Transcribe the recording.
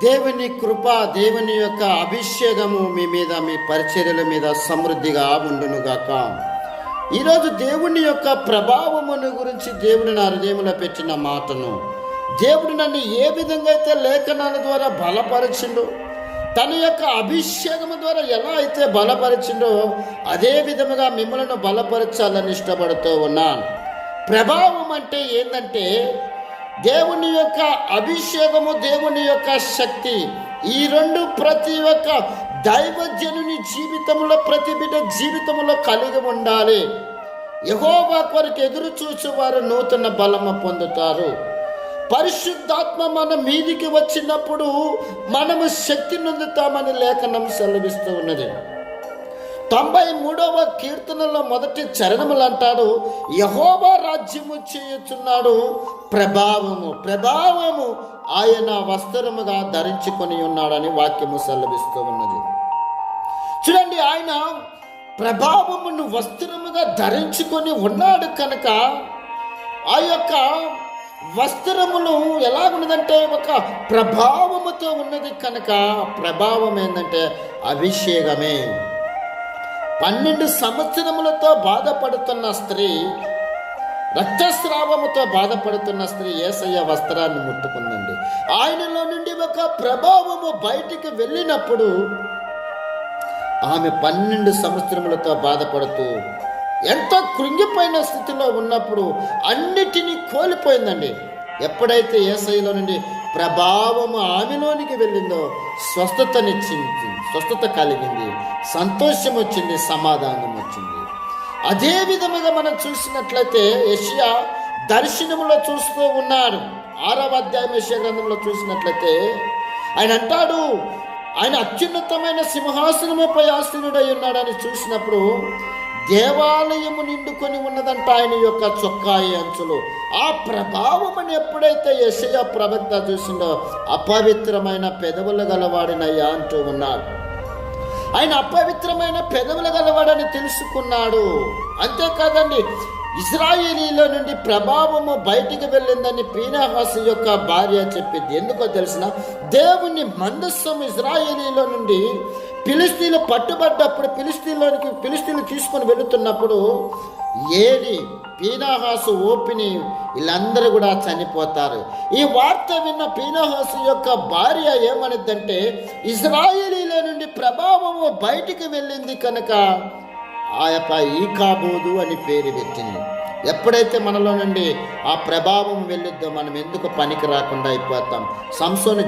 దేవుని కృప, దేవుని యొక్క అభిషేకము మీ మీద, మీ పరిచర్యల మీద సమృద్ధిగా ఉండునుగాక. ఈరోజు దేవుని యొక్క ప్రభావమును గురించి దేవుని నా హృదయంలో పెట్టిన మాటను, దేవుడు నన్ను ఏ విధంగా అయితే లేఖనాల ద్వారా బలపరిచిండో, తన యొక్క అభిషేకము ద్వారా ఎలా అయితే బలపరిచిండో అదే విధముగా మిమ్మల్ని బలపరచాలని ఇష్టపడుతూ ఉన్నాను. ప్రభావం అంటే ఏంటంటే దేవుని యొక్క అభిషేకము, దేవుని యొక్క శక్తి, ఈ రెండు ప్రతి ఒక్క దైవజనుని జీవితంలో, ప్రతి బిడ్డ జీవితంలో కలిగి ఉండాలి. యెహోవా కొరకు ఎదురు చూసి వారు నూతన బలము పొందుతారు. పరిశుద్ధాత్మ మన మీదికి వచ్చినప్పుడు మనము శక్తి నొందుతామని లేఖనం సెలవిస్తూ ఉన్నది. 93వ కీర్తనలో మొదటి చరణములు అంటాడు, యెహోవా రాజ్యము చేయుచున్నాడు, ప్రభావము ఆయన వస్త్రముగా ధరించుకొని ఉన్నాడని వాక్యము సెలవిస్తూ ఉన్నది. చూడండి, ఆయన ప్రభావమును వస్త్రముగా ధరించుకొని ఉన్నాడు కనుక ఆ యొక్క వస్త్రములు ఎలాగున్నదంటే ఒక ప్రభావముతో ఉన్నది కనుక, ప్రభావం ఏంటంటే అభిషేకమే. 12 సంవత్సరములతో బాధపడుతున్న స్త్రీ, రక్తస్రావముతో బాధపడుతున్న స్త్రీ యేసయ్య వస్త్రాన్ని ముట్టుకుందండి. ఆయనలో నుండి ఒక ప్రభావము బయటికి వెళ్ళినప్పుడు ఆమె 12 సంవత్సరములతో బాధపడుతూ ఎంతో కృంగిపోయిన స్థితిలో ఉన్నప్పుడు అన్నిటినీ కోల్పోయిందండి. ఎప్పుడైతే యేసయ్యలో నుండి ప్రభావము ఆమెలోనికి వెళ్ళిందో స్వస్థత కలిగింది, సంతోషం వచ్చింది, సమాధానం వచ్చింది. అదే విధముగా మనం చూసినట్లయితే యెషయా దర్శనములో చూస్తూ ఉన్నాడు. 6వ అధ్యాయం యెషయా గ్రంథంలో చూసినట్లయితే ఆయన అంటాడు, ఆయన అత్యున్నతమైన సింహాసనముపై ఆసీనుడై ఉన్నాడని చూసినప్పుడు దేవాలయము నిండుకొని ఉన్నదంట ఆయన యొక్క చొక్కాయి అంచులు. ఆ ప్రభావముని ఎప్పుడైతే యెషయా ప్రవక్త చూసిండో అపవిత్రమైన పెదవులు గలవాడినయ్యా అంటూ ఉన్నాడు. ఆయన అపవిత్రమైన పెదవులు గలవాడని తెలుసుకున్నాడు. అంతేకాదండి, ఇశ్రాయేలీలో నుండి ప్రభావము బయటికి వెళ్ళిందని పీనహాసు యొక్క భార్య చెప్పింది. ఎందుకో తెలిసిన, దేవుని మందస్సం ఇశ్రాయేలీలో నుండి ఫిలిష్తీయులు పట్టుబడ్డప్పుడు ఫిలిష్తీయులు తీసుకొని వెళుతున్నప్పుడు ఏలి, పీనహాసు, ఓపిని వీళ్ళందరూ కూడా చనిపోతారు. ఈ వార్త విన్న పీనహాసు యొక్క భార్య ఏమనిద్దంటే, ఇశ్రాయేలీలో నుండి ప్రభావము బయటికి వెళ్ళింది కనుక ఆ యొక్క ఈకాబోదు అని పేరు పెట్టింది. ఎప్పుడైతే మనలో నుండి ఆ ప్రభావం వెళ్ళిద్దో మనం ఎందుకు పనికి రాకుండా అయిపోతాం. సంసోను